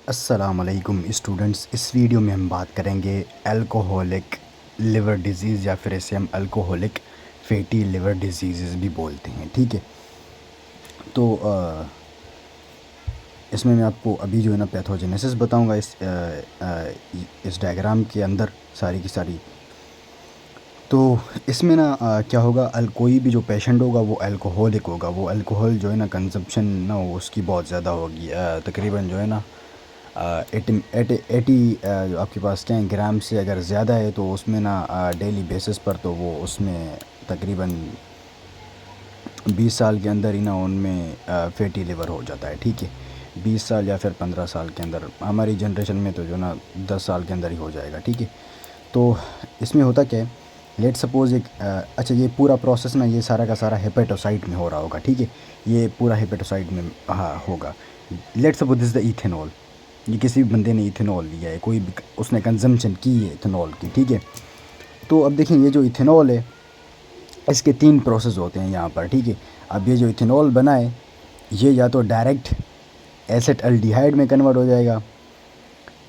अस्सलामुअलैकुम स्टूडेंट्स। इस वीडियो में हम बात करेंगे अल्कोहलिक लिवर डिजीज़ या फिर इसे हम अल्कोहलिक फैटी लिवर डिजीज़ भी बोलते हैं। ठीक है, तो इसमें मैं आपको अभी जो है ना पैथोजेनेसिस बताऊंगा इस डायग्राम के अंदर सारी की सारी। तो इसमें ना क्या होगा, कोई भी जो पेशेंट होगा वो अल्कोहलिक होगा, वो अल्कोहल जो है ना कंजप्शन ना उसकी बहुत ज़्यादा होगी। तकरीबन जो है ना 80 जो आपके पास क्या है ग्राम से अगर ज़्यादा है तो उसमें ना डेली बेसिस पर तो वो उसमें तकरीबन 20 साल के अंदर ही ना उनमें फैटी लिवर हो जाता है। ठीक है, 20 साल या फिर 15 साल के अंदर, हमारी जनरेशन में तो जो ना 10 साल के अंदर ही हो जाएगा। ठीक है, तो इसमें होता क्या है, लेट सपोज़ एक अच्छा ये पूरा प्रोसेस ना ये सारा का सारा हेपेटोसाइट में हो रहा होगा। ठीक है, ये पूरा हेपेटोसाइट में होगा। Let suppose this the ethanol, ये किसी भी बंदे ने इथेनॉल लिया है, कोई भी उसने कंजम्पशन की है इथेनॉल की। ठीक है, तो अब देखें ये जो इथेनॉल है इसके 3 प्रोसेस होते हैं यहाँ पर। ठीक है, अब ये जो इथेनॉल बना है ये या तो डायरेक्ट एसेटल्डिहाइड में कन्वर्ट हो जाएगा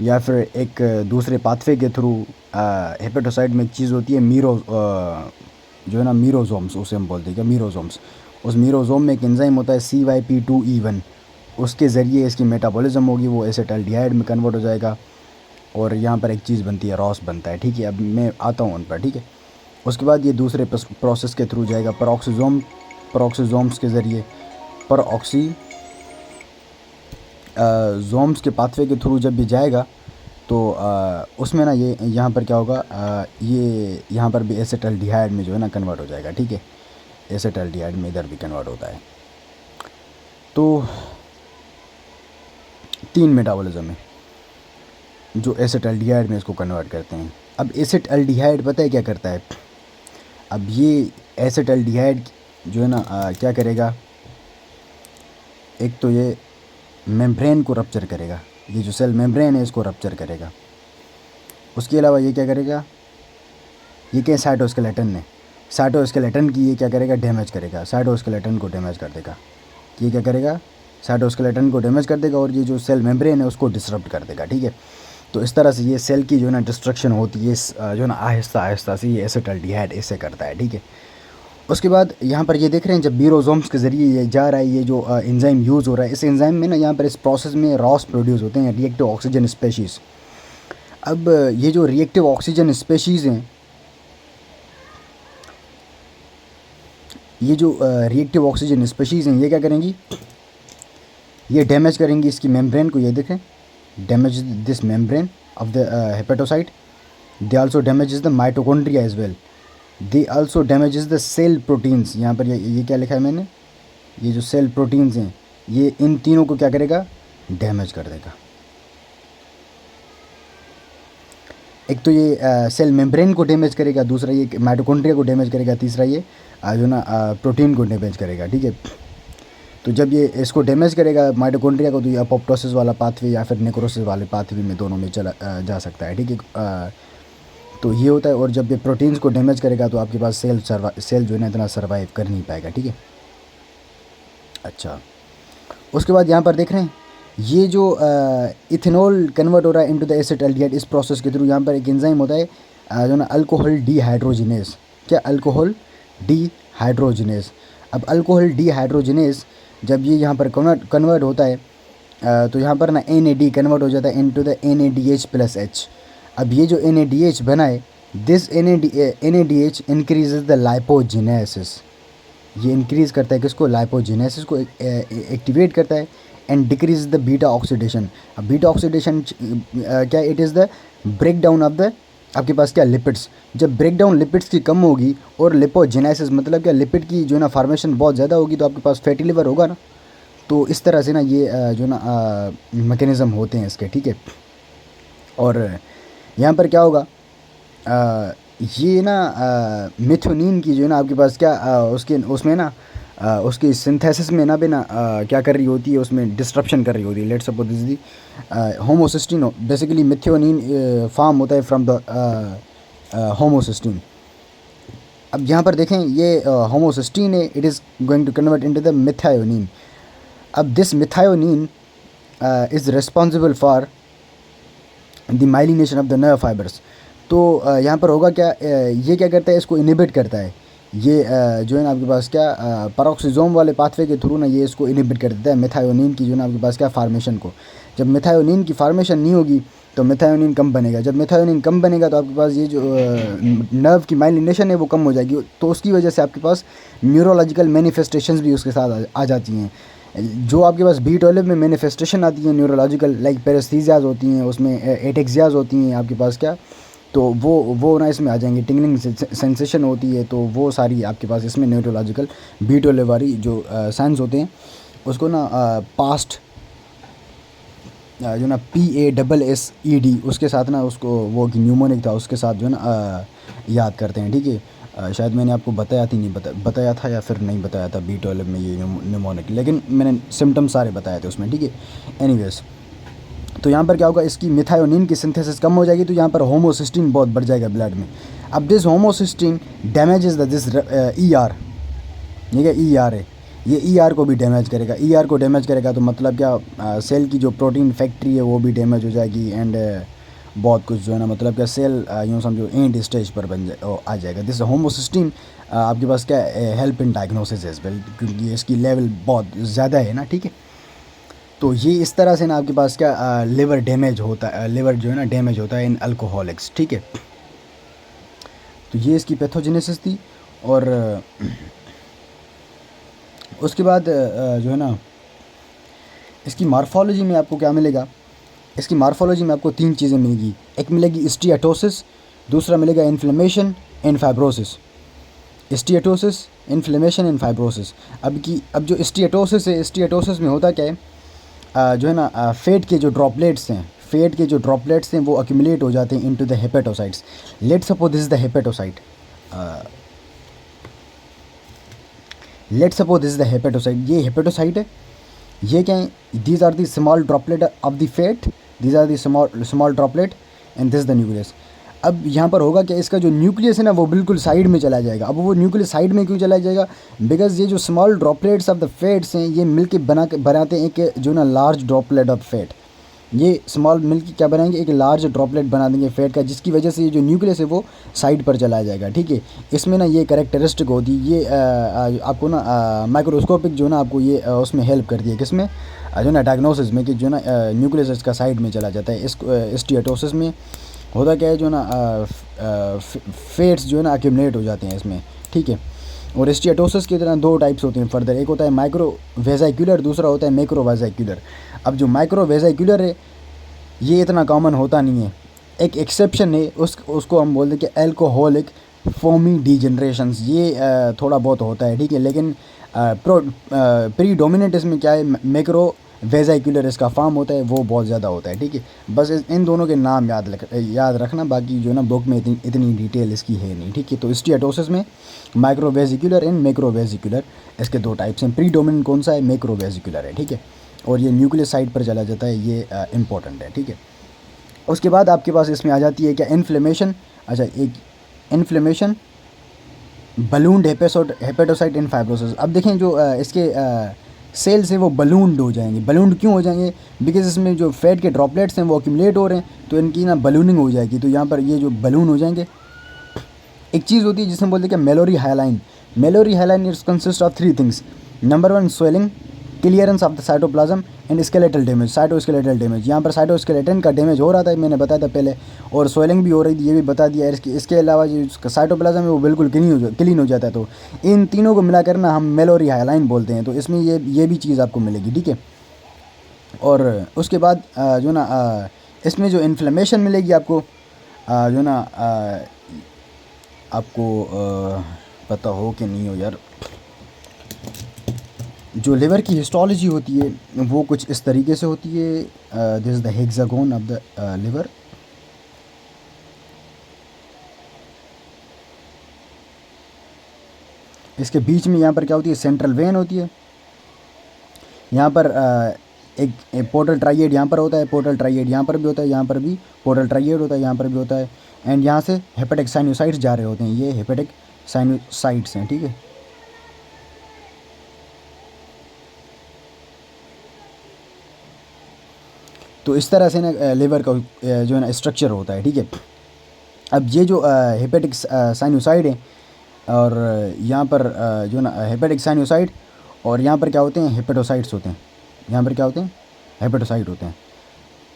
या फिर एक दूसरे पाथवे के थ्रू हेपेटोसाइट में एक चीज़ होती है जो है ना मीरोजोम्स, उसे हम बोलते हैं क्या मीरोजोम्स। उस मीरोजोम में एक एंजाइम होता है CYP2E1, उसके ज़रिए इसकी मेटाबॉलिज्म होगी, वो एसेटल्डिहाइड में कन्वर्ट हो जाएगा और यहाँ पर एक चीज़ बनती है, रॉस बनता है। ठीक है, अब मैं आता हूँ उन पर। ठीक है, उसके बाद ये दूसरे प्रोसेस के थ्रू जाएगा पेरोक्सीजोम्स के ज़रिए, पेरोक्सी जोम्स के पाथवे के थ्रू जब भी जाएगा तो उसमें ना ये यहाँ पर क्या होगा, ये यहाँ पर भी एसेटल्डिहाइड में जो है ना कन्वर्ट हो जाएगा। ठीक है, एसेटल्डिहाइड में इधर भी कन्वर्ट होता है। तो 3 मेटाबॉलिज्म है जो एसेटल्डिहाइड में इसको कन्वर्ट करते हैं। अब एसेटल्डिहाइड पता है क्या करता है, अब ये एसेटल्डिहाइड जो है ना क्या करेगा, एक तो ये मेम्ब्रेन को रप्चर करेगा, ये जो सेल मेम्ब्रेन है इसको रप्चर करेगा। उसके अलावा ये क्या करेगा, ये क्या साइटोस्केलेटन ने, साइटोस्केलेटन की ये क्या करेगा, डैमेज करेगा, साइटोस्केलेटन को डैमेज कर देगा। ये क्या करेगा, साइटोस्केलेटन को डैमेज कर देगा और ये जो सेल मेम्ब्रेन है उसको डिसरप्ट कर देगा। ठीक है, तो इस तरह से ये सेल की जो है ना डिस्ट्रक्शन होती है, जो है ना आहिस्ता आहिस्ता से ये एसेटल्डिहाइड इससे करता है। ठीक है, उसके बाद यहाँ पर ये देख रहे हैं जब मीरोजोम्स के ज़रिए ये जा रहा है, ये जो एंजाइम यूज़ हो रहा है, इस एंजाइम में ना यहाँ पर इस प्रोसेस में रॉस प्रोड्यूस होते हैं, रिएक्टिव ऑक्सीजन स्पेशीज़। अब ये जो रिएक्टिव ऑक्सीजन स्पेशीज़ हैं, ये जो रिएक्टिव ऑक्सीजन स्पेशीज़ हैं ये क्या करेंगी, ये डैमेज करेंगी इसकी मेम्ब्रेन को। ये देखें, damage this membrane of the hepatocyte. They also damages the mitochondria as well. They also damages the cell proteins. यहाँ पर ये क्या लिखा है मैंने, ये जो सेल प्रोटीन्स हैं ये इन तीनों को क्या करेगा, डैमेज कर देगा। एक तो ये सेल मेम्ब्रेन को डैमेज करेगा, दूसरा ये माइटोकॉन्ड्रिया को डैमेज करेगा, तीसरा ये जो ना प्रोटीन को डैमेज करेगा। ठीक है, तो जब ये इसको डैमेज करेगा माइटोकॉन्ड्रिया को, तो ये अपोप्टोसिस वाला पाथवे या फिर नेक्रोसिस वाले पाथवे में दोनों में चला जा सकता है। ठीक है, तो ये होता है। और जब ये प्रोटीन्स को डैमेज करेगा तो आपके पास सेल जो है ना इतना सर्वाइव कर नहीं पाएगा। ठीक है, अच्छा उसके बाद यहाँ पर देख रहे हैं ये जो इथेनॉल कन्वर्ट हो रहा है इनटू द एसेटल्डिहाइड, इस प्रोसेस के थ्रू यहाँ पर एक एंजाइम होता है जो ना अल्कोहल डीहाइड्रोजिनेज। क्या, अल्कोहल डीहाइड्रोजिनेज। अब अल्कोहल डीहाइड्रोजिनेज जब ये यहाँ पर कन्वर्ट होता है तो यहाँ पर ना NAD कन्वर्ट हो जाता है इनटू द NADH+H। अब ये जो NADH बना है, दिस NADH इंक्रीजेज द लाइपोजिनेसिस। ये इंक्रीज़ करता है किसको, लाइपोजिनेसिस को एक्टिवेट करता है and decrease the beta oxidation. अब बीटा ऑक्सीडेशन क्या, it is the break down of the आपके पास क्या, लिपिड्स। जब ब्रेक डाउन लिपिड्स की कम होगी और लिपोजिनेसिस मतलब क्या, लिपिड की जो है ना फार्मेशन बहुत ज़्यादा होगी तो आपके पास फैटी लिवर होगा ना। तो इस तरह से ना ये जो ना मैकेनिज़्म होते हैं इसके। ठीक है, और यहाँ पर क्या होगा, ये ना मेथोनिन की जो है ना आपके पास क्या उसके उसमें ना उसकी सिंथेसिस में ना भी ना क्या कर रही होती है, उसमें डिस्ट्रप्शन कर रही होती है। Let suppose this the homocysteine, basically methionine form होता है फ्रॉम द होमोसिस्टीन। अब यहाँ पर देखें ये होमोसिस्टीन है, it is going to convert into the methionine. अब this methionine is responsible for the myelination of the nerve fibres. तो यहाँ पर होगा क्या, ये क्या करता है, इसको इनिबिट करता है। ये जो है ना आपके पास क्या पैरोक्सिसोम वाले पाथवे के थ्रू ना ये इसको इनिबिट कर देता है मेथायोनिन की जो है ना आपके पास क्या फार्मेशन को। जब मेथायोनिन की फार्मेशन नहीं होगी तो मेथायोनिन कम बनेगा। जब मेथायोनिन कम बनेगा तो आपके पास ये जो नर्व की माइलिनेशन है वो कम हो जाएगी। तो उसकी वजह से आपके पास न्यूरोलॉजिकल मैनिफेस्टेशंस भी उसके साथ आ जाती हैं। जो आपके पास B12 में मैनिफेस्टेशन आती हैं न्यूरोलॉजिकल, लाइक पेरेस्थीसियाज होती हैं, उसमें एटेक्सियाज होती हैं आपके पास क्या, तो वो ना इसमें आ जाएंगे। टिंगलिंग सेंसेशन होती है, तो वो सारी आपके पास इसमें न्यूरोलॉजिकल B12 वाली जो साइंस होते हैं उसको ना पास्ट जो ना PASSED उसके साथ ना उसको वो कि न्यूमोनिक था उसके साथ जो है ना याद करते हैं। ठीक है, शायद मैंने आपको बताया थी, नहीं बताया था या फिर नहीं बताया था B12 में ये न्यूमोनिक, लेकिन मैंने सिम्टम्स सारे बताए थे उसमें। ठीक है, एनीवेज, तो यहाँ पर क्या होगा, इसकी मिथायोनिन की सिंथेसिस कम हो जाएगी, तो यहाँ पर होमोसिस्टीन बहुत बढ़ जाएगा ब्लड में। अब this homocysteine damages this ER, ठीक है, ER है, ये ER को भी डैमेज करेगा। ER को डैमेज करेगा तो मतलब क्या, सेल की जो प्रोटीन फैक्ट्री है वो भी डैमेज हो जाएगी, एंड बहुत कुछ जो है ना मतलब क्या सेल यूँ समझो एंड स्टेज पर आ जाएगा। दिस होमोसिस्टीन आपके पास क्या help in diagnosis as well, क्योंकि इसकी लेवल बहुत ज़्यादा है ना। ठीक है, तो ये इस तरह से ना आपके पास क्या लिवर डैमेज होता है, लिवर जो है ना डैमेज होता है इन अल्कोहलिक्स। ठीक है, तो ये इसकी पैथोजेनेसिस थी। और उसके बाद जो है ना इसकी मार्फोलॉजी में आपको क्या मिलेगा, इसकी मार्फोलॉजी में आपको 3 चीज़ें मिलेगी। एक मिलेगी स्टीएटोसिस, दूसरा मिलेगा inflammation and fibrosis. Steatosis, inflammation and fibrosis. अब जो स्टीएटोसिस है, स्टीएटोसिस में होता क्या है, जो है ना फैट के जो ड्रॉपलेट्स हैं, वो अक्यूमुलेट हो जाते हैं into the hepatocytes. Let's suppose this is the hepatocyte, ये हेपेटोसाइट है। ये क्या है, these are the small droplet of the fat, these are the small droplet and this the nucleus. अब यहाँ पर होगा क्या, इसका जो न्यूक्लियस है ना वो बिल्कुल साइड में चला जाएगा। अब वो न्यूक्लियस साइड में क्यों चला जाएगा, बिकॉज ये जो small droplets of the fats हैं ये मिलके बनाते हैं एक जो ना लार्ज ड्रॉपलेट ऑफ फैट। ये स्मॉल मिलके क्या बनाएंगे, एक लार्ज ड्रॉपलेट बना देंगे फैट का, जिसकी वजह से ये जो न्यूक्लियस है वो साइड पर चला जाएगा। ठीक है, इसमें ना ये कैरेक्टरिस्टिक होती है, ये आपको ना माइक्रोस्कोपिक जो ना आपको ये उसमें हेल्प करती है, किसमें, जो ना डायग्नोसिस में, कि जो ना न्यूक्लियस इसका साइड में चला जाता है। इस स्टीएटोसिस में होता क्या है, जो ना फैट्स जो है ना अक्यूमुलेट हो जाते हैं इसमें। ठीक है, और स्टीएटोसिस की तरह 2 टाइप्स होते हैं फर्दर, एक होता है माइक्रो वेजाइक्यूलर, दूसरा होता है मैक्रो वेजाइक्यूलर। अब जो माइक्रो वेजाइक्यूलर है ये इतना कॉमन होता नहीं है, एक एक्सेप्शन है, उसको हम बोलते हैं कि अल्कोहलिक फोमी डिजनरेशंस, ये थोड़ा बहुत होता है। ठीक है, लेकिन प्रीडोमिनेंट इसमें क्या है, मैक्रो वेजाइक्यूलर इसका फॉर्म होता है, वो बहुत ज़्यादा होता है। ठीक है, बस इन दोनों के नाम याद रखना, बाकी जो ना बुक में इतनी डिटेल इसकी है नहीं। ठीक है, तो स्टीएटोसिस में micro vesicular and macro vesicular इसके 2 टाइप्स हैं। प्रीडोमिनेंट कौन सा है, मैक्रो वेजिकुलर है। ठीक है, और ये न्यूक्लियस साइड पर चला जाता है, ये इंपॉर्टेंट है। ठीक है, उसके बाद आपके पास इसमें आ जाती है क्या, इन्फ्लेमेशन। अच्छा, एक इन्फ्लेमेशन, बलून्ड हेपेटोसाइट इन फाइब्रोसिस। अब देखें जो इसके सेल्स हैं वो बलून्ड हो जाएंगे। बलून्ड क्यों हो जाएंगे, बिकॉज इसमें जो फैट के ड्रॉपलेट्स हैं वो अक्यूमुलेट हो रहे हैं, तो इनकी ना बलूनिंग हो जाएगी। तो यहाँ पर ये जो बलून हो जाएंगे। एक चीज़ होती है जिसे बोलते हैं Mallory hyaline. Mallory hyaline it's consist of 3 things. Number 1 swelling, clearance of the cytoplasm and skeletal damage, cytoskeletal damage. यहाँ पर साइटोस्केलेटन का डैमेज हो रहा था, मैंने बताया था पहले, और स्वेलिंग भी हो रही थी, ये भी बता दिया। इसके अलावा जो साइटोप्लाज्म है वो बिल्कुल क्लीन हो जाता है। तो इन तीनों को मिलाकर ना हम मेलोरी हाइलाइन बोलते हैं। तो इसमें ये भी चीज़ आपको मिलेगी। ठीक है, और उसके बाद जो ना इसमें जो इन्फ्लेमेशन मिलेगी आपको, जो ना आपको पता हो कि नहीं हो यार, जो लिवर की हिस्टोलॉजी होती है वो कुछ इस तरीके से होती है। This is the hexagon of the liver. इसके बीच में यहाँ पर क्या होती है, सेंट्रल वेन होती है। यहाँ पर एक पोर्टल ट्राइएड यहाँ पर होता है, पोर्टल ट्राइएड यहाँ पर भी होता है, यहाँ पर भी पोर्टल ट्राइएड होता है, यहाँ पर भी होता है। एंड यहाँ से हेपेटिक साइनोसाइट्स जा रहे होते हैं, ये हेपेटिक साइनोसाइट्स हैं। ठीक है, तो इस तरह से ना लिवर का जो है ना स्ट्रक्चर होता है, ठीक है। अब ये जो हेपेटिक साइनोसाइड है और यहाँ पर जो ना हेपेटिक साइनोसाइड और यहाँ पर क्या होते हैं, हेपेटोसाइट्स होते हैं। यहाँ पर क्या होते हैं, हेपेटोसाइट होते हैं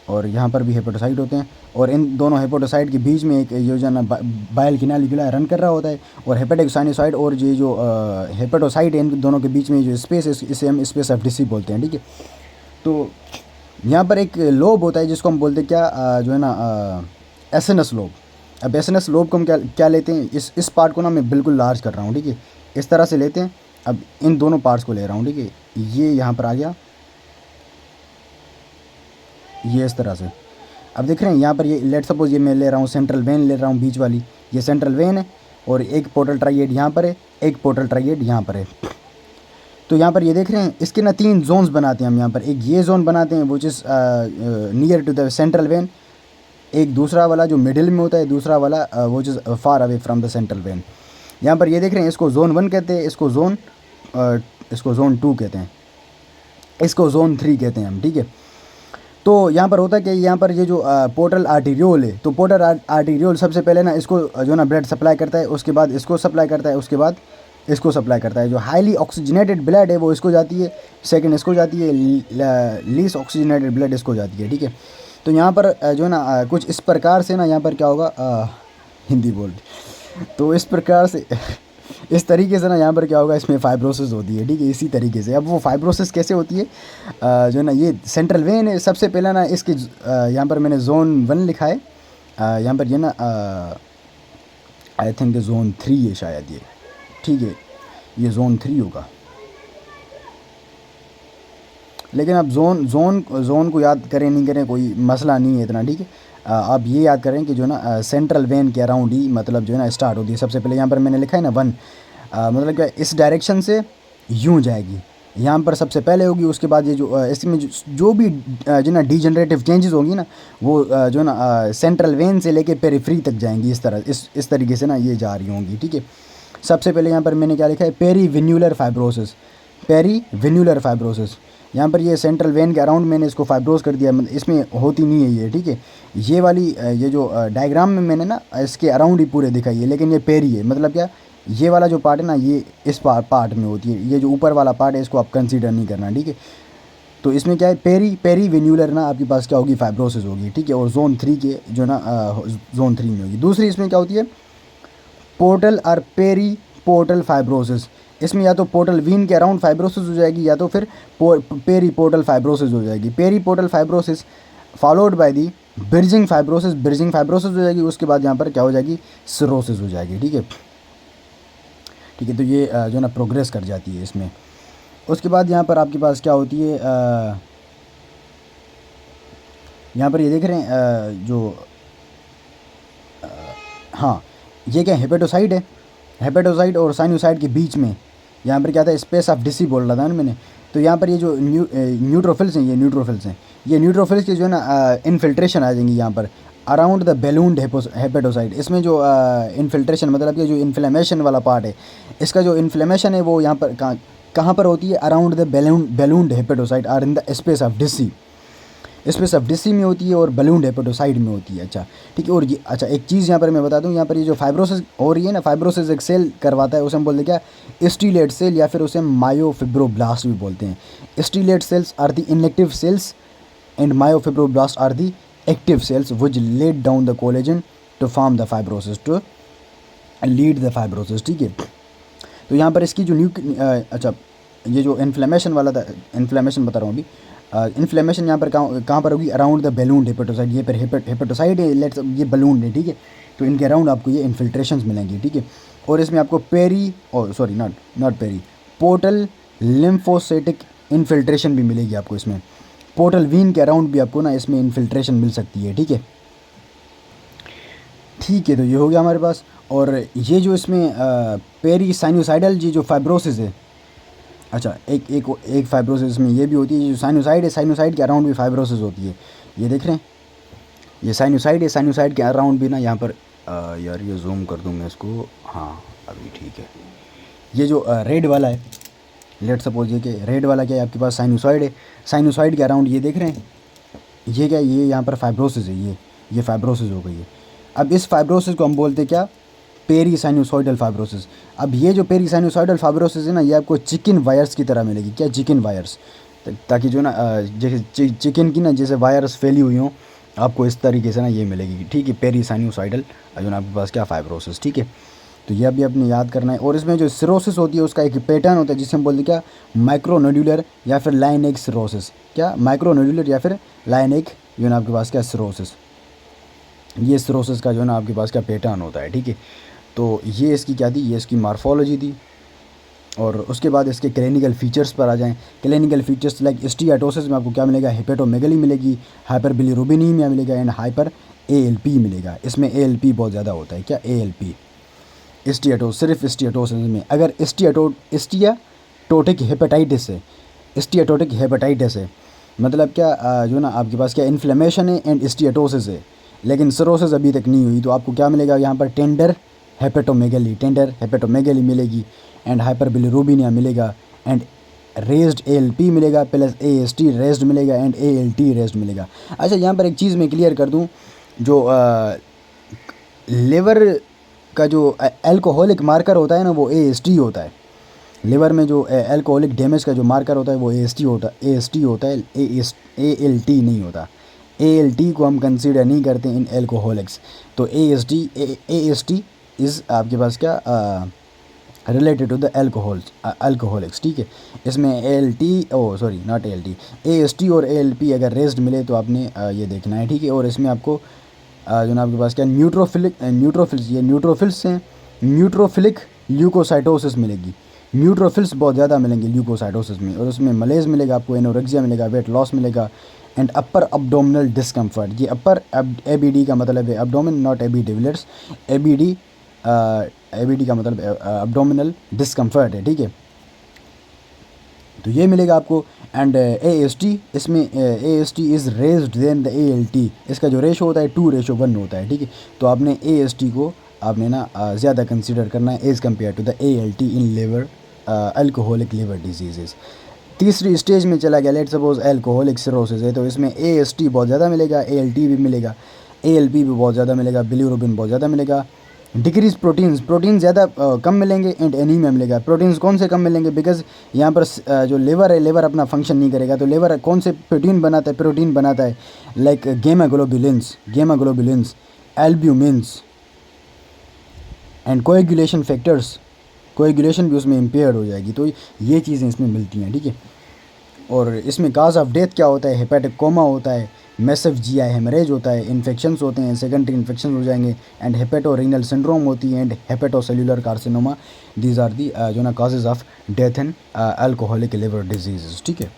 और यहाँ पर भी हेपेटोसाइट होते हैं। और इन दोनों हेपेटोसाइट के बीच में एक जो है ना बाइल कैनालिकुला रन कर रहा होता है। और हेपेटिक साइनोसाइड और ये जो हेपेटोसाइट है, इन दोनों के बीच में जो स्पेस है इसे हम स्पेस ऑफ डिसी बोलते हैं, ठीक है। तो यहाँ पर एक लोब होता है जिसको हम बोलते हैं क्या, जो है ना एसएनएस लोब। अब एसएनएस लोब को हम क्या लेते हैं, इस पार्ट को ना मैं बिल्कुल लार्ज कर रहा हूँ, ठीक है, इस तरह से लेते हैं। अब इन दोनों पार्ट्स को ले रहा हूँ, ठीक है, ये यहाँ पर आ गया, ये इस तरह से। अब देख रहे हैं यहाँ पर ये लेट सपोज ये मैं ले रहा हूँ सेंट्रल वेन ले रहा हूँ बीच वाली, ये सेंट्रल वेन है और एक पोर्टल ट्राइएड यहाँ पर है, एक पोर्टल ट्राइएड यहाँ पर है। तो यहाँ पर ये देख रहे हैं इसके ना 3 जोन्स बनाते हैं हम यहाँ पर। एक ये जोन बनाते हैं which is near to the central vein, एक दूसरा वाला जो मिडिल में होता है, दूसरा वाला which is far away from the central when. यहाँ पर ये देख रहे हैं इसको जोन 1 कहते हैं, इसको जोन 2 कहते हैं, इसको जोन 3 कहते हैं हम, ठीक है। तो यहाँ पर होता है कि यहाँ पर ये जो पोर्टल आर्टीरियोल है, तो पोर्टल आर्टीरियोल सबसे पहले ना इसको जो ना ब्लड सप्लाई करता है, उसके बाद इसको सप्लाई करता है, उसके बाद इसको सप्लाई करता है। जो हाईली ऑक्सीजनेटेड ब्लड है वो इसको जाती है, सेकंड इसको जाती है, लीस्ट ऑक्सीजनेटेड ब्लड इसको जाती है, ठीक है। तो यहाँ पर जो है ना कुछ इस प्रकार से ना यहाँ पर क्या होगा, हिंदी बोल, तो इस प्रकार से इस तरीके से ना यहाँ पर क्या होगा, इसमें फाइब्रोसिस होती है, ठीक है, इसी तरीके से। अब वो फाइब्रोसिस कैसे होती है, जो है ना ये सेंट्रल वेन है, सबसे पहले ना इसकी यहाँ पर मैंने जोन 1 लिखा है, यहाँ पर ये ना आई थिंक जोन 3 है शायद ये, ठीक है, ये जोन 3 होगा। लेकिन अब जोन को याद करें नहीं करें कोई मसला नहीं है इतना, ठीक है। आप ये याद करें कि जो ना सेंट्रल वेन के अराउंड ही मतलब जो है ना स्टार्ट होती है। सबसे पहले यहाँ पर मैंने लिखा है ना 1, मतलब क्या इस डायरेक्शन से यूँ जाएगी, यहाँ पर सबसे पहले होगी, उसके बाद ये जो इसमें जो भी जो ना डीजनरेटिव चेंजेस होंगी ना वो जो ना सेंट्रल वेन से लेके पेरिफ्री तक जाएंगी, इस तरह इस तरीके से ना ये जा रही होंगी, ठीक है। सबसे पहले यहाँ पर मैंने क्या लिखा है, पेरीविन्यूलर फाइब्रोसिस, पेरीविन्यूलर फाइब्रोसिस। यहाँ पर ये सेंट्रल वेन के अराउंड मैंने इसको फाइब्रोस कर दिया, मतलब इसमें होती नहीं है ये, ठीक है। ये वाली ये जो डायग्राम में मैंने ना इसके अराउंड ही पूरे दिखाई है, लेकिन ये पेरी है, मतलब क्या ये वाला जो पार्ट है ना ये इस पार्ट में होती है, ये जो ऊपर वाला पार्ट है इसको आप कंसीडर नहीं करना, ठीक है। तो इसमें क्या है, पेरीविन्यूलर ना आपके पास क्या होगी, फाइब्रोसिस होगी, ठीक है। और जोन 3 के जो ना जोन 3 में होगी। दूसरी इसमें क्या होती है, पोर्टल और पेरी पोर्टल फाइब्रोसिस। इसमें या तो पोर्टल वीन के अराउंड फाइब्रोसिस हो जाएगी या तो फिर पेरी पोर्टल फाइब्रोसिस हो जाएगी। Periportal fibrosis followed by the bridging fibrosis, bridging fibrosis हो जाएगी, उसके बाद यहाँ पर क्या हो जाएगी, सिरोसिस हो जाएगी, ठीक है, ठीक है। तो ये जो ना प्रोग्रेस कर जाती है इसमें। उसके बाद यहाँ पर आपके पास क्या होती है, यहाँ पर ये देख रहे हैं जो हाँ ये क्या हेपेटोसाइड है, हेपेटोसाइड और साइनोसाइड के बीच में यहाँ पर क्या था, स्पेस ऑफ डिसी बोल रहा था ना मैंने। तो यहाँ पर ये जो न्यूट्रोफिल्स हैं, ये न्यूट्रोफिल्स के जो है ना इनफिल्ट्रेशन आ जाएंगी यहाँ पर अराउंड द बैलून्ड हेपेटोसाइड। इसमें जो इनफिल्ट्रेशन मतलब कि जो इन्फ्लेमेशन वाला पार्ट है, इसका जो इन्फ्लेमेशन है वो यहाँ पर कहाँ पर होती है, around the ballooned hepatocyte or in the space of Disse, space of Disse में होती है और बैलून्ड हेपेटोसाइड में होती है, अच्छा ठीक है। और ये अच्छा एक चीज़ यहाँ पर मैं बता दूँ, यहाँ पर ये जो फाइब्रोसिस हो रही है ना, फाइब्रोसिस एक सेल करवाता है, उसे हम बोलते हैं क्या, स्टीलेट सेल या फिर उसे मायोफिब्रोब्लास्ट भी बोलते हैं। Stellate cells are the inactive cells and myofibroblast are the active cells which laid down the collagen to form the fibrosis, to lead the fibrosis, ठीक है। तो यहाँ पर इसकी जो अच्छा ये जो इन्फ्लेमेशन वाला था, इन्फ्लेमेशन बता रहा हूँ अभी, इन्फ्लेमेशन यहाँ पर कहाँ पर होगी, अराउंड द बैलून्ड हेपेटोसाइड। ये पर हेपेटोसाइड है, लेट्स ये बैलून्ड है, ठीक है। तो इनके अराउंड आपको ये इन्फिल्ट्रेशंस मिलेंगी, ठीक है। और इसमें आपको not periportal lymphocytic infiltration भी मिलेगी आपको इसमें। पोर्टल वीन के अराउंड भी आपको ना इसमें इन्फिल्ट्रेशन मिल सकती है, ठीक है, ठीक है। तो ये हो गया हमारे पास। और ये जो इसमें पेरी साइनोसाइडल जी जो फाइब्रोसिस है, अच्छा एक फाइब्रोसिस में ये भी होती है, जो साइनोसाइड है, साइनोसाइड के अराउंड भी फाइब्रोसिस होती है। ये देख रहे हैं, ये साइनोसाइड है, साइनोसाइड के अराउंड भी ना यहाँ पर यार ये जूम कर दूँ मैं इसको, हाँ अभी ठीक है। ये जो रेड वाला है, लेट सपोज ये कि रेड वाला क्या है आपके पास, साइनोसाइड है, साइनोसाइड के अराउंड ये देख रहे हैं, ये क्या, ये यहाँ पर फाइब्रोसिस है, ये फाइब्रोसिस हो गई है। अब इस फाइब्रोसिस को हम बोलते क्या, पेरीसाइनोसॉइडल फाइब्रोसिस। अब ये जो पेरीसाइनोसॉइडल फाइब्रोसिस है ना, ये आपको चिकन वायर्स की तरह मिलेगी। क्या, चिकन वायर्स, ताकि जो ना जैसे चिकन की ना जैसे वायर्स फैली हुई हों, आपको इस तरीके से ना ये मिलेगी, ठीक है, पेरीसाइनोसॉइडल जो ना आपके पास क्या फाइब्रोसिस, ठीक है। तो ये अभी अपने याद करना है। और इसमें जो सिरोसिस होती है उसका एक पैटर्न होता है जिसे हम बोलते हैं क्या, माइक्रोनोड्यूलर या फिर लाइन एक सिरोसिस। क्या, माइक्रोनोड्यूलर या फिर लाइन एक जो ना आपके पास क्या सिरोसिस, ये सिरोसिस का जो ना आपके पास क्या पैटर्न होता है, ठीक है। तो ये इसकी क्या थी, ये इसकी मार्फोलॉजी थी। और उसके बाद इसके क्लिनिकल फीचर्स पर आ जाएं। क्लिनिकल फीचर्स लाइक स्टीएटोसिस में आपको क्या मिलेगा, हेपेटोमेगली मिलेगी, हाइपर बिलीरुबिनीमिया मिलेगा एंड हाइपर एएलपी मिलेगा। इसमें एएलपी बहुत ज़्यादा होता है। क्या, एएलपी सिर्फ स्टीएटोसिस में। अगर स्टीएटोटिक हेपेटाइटिस है, स्टीएटोटिक हेपेटाइटिस है मतलब क्या, जो ना आपके पास क्या इन्फ्लेमेशन है एंड स्टीएटोसिस है, लेकिन सिरोसिस अभी तक नहीं हुई, तो आपको क्या मिलेगा यहाँ पर, टेंडर हेपेटोमेगली मिलेगी एंड हाइपर बिलीरुबिनिया मिलेगा एंड रेज्ड एएलपी मिलेगा प्लस एएसटी रेज्ड मिलेगा एंड एएलटी रेज्ड मिलेगा। अच्छा, यहाँ पर एक चीज़ मैं क्लियर कर दूँ, जो लिवर का जो अल्कोहलिक मार्कर होता है ना, वो एएसटी होता है। लिवर में जो अल्कोहलिक डैमेज का जो मार्कर होता है वो एएसटी होता है, एएलटी नहीं होता। एएलटी को हम कंसीडर नहीं करते इन अल्कोहलिक्स। तो एएसटी इज़ आपके पास क्या रिलेटेड टू द अल्कोहलिक्स, ठीक है। इसमें एएलटी, नॉट एएलटी, एएसटी और एएलपी अगर रेज्ड मिले तो आपने ये देखना है, ठीक है। और इसमें आपको जो ना आपके पास क्या न्यूट्रोफिल्स हैं, न्यूट्रोफिलिक ल्यूकोसाइटोसिस मिलेगी। न्यूट्रोफिल्स बहुत ज़्यादा मिलेंगे ल्यूकोसाइटोसिस में। और उसमें मलेज मिलेगा आपको, एनोरेक्सिया मिलेगा, वेट लॉस मिलेगा एंड अपर अब्डोमिनल डिस्कम्फर्ट। ये अपर एबीडी का मतलब है abdomen, not AB de Villiers. ABD का मतलब अब्डोमिनल डिस्कम्फर्ट है, ठीक है। तो ये मिलेगा आपको। एंड एएसटी, इसमें AST is raised then the ALT. इसका जो रेशो होता है 2:1 होता है, ठीक है। तो आपने एएसटी को आपने ना ज़्यादा कंसीडर करना है as compare to the ALT in liver alcoholic liver disease. तीसरी स्टेज में चला गया, लेट सपोज अल्कोहलिक सिरोसिस है, तो इसमें एएसटी बहुत ज़्यादा मिलेगा, एएलटी भी मिलेगा, एएलपी भी बहुत ज़्यादा मिलेगा, बिलीरुबिन बहुत ज़्यादा मिलेगा। डिक्रीज प्रोटीन ज़्यादा कम मिलेंगे एंड एनीमिया मिलेगा। प्रोटीन्स कौन से कम मिलेंगे, बिकॉज यहाँ पर जो लिवर है, लिवर अपना फंक्शन नहीं करेगा। तो लिवर कौन से प्रोटीन बनाता है like gamma globulins, albumins and coagulation factors. Coagulation भी उसमें इम्पेयर्ड हो जाएगी। तो ये चीज़ें इसमें मिलती हैं, ठीक है। और इसमें काज ऑफ डेथ क्या होता है, हेपेटिक कोमा होता है, मैसिव जीआई हेमरेज होता है, इन्फेक्शंस होते हैं, सेकेंडरी इन्फेक्शन हो जाएंगे एंड हेपेटोरीनल सिंड्रोम होती है and hepatocellular carcinoma. These are the जो ना causes of death in alcoholic liver disease, ठीक है।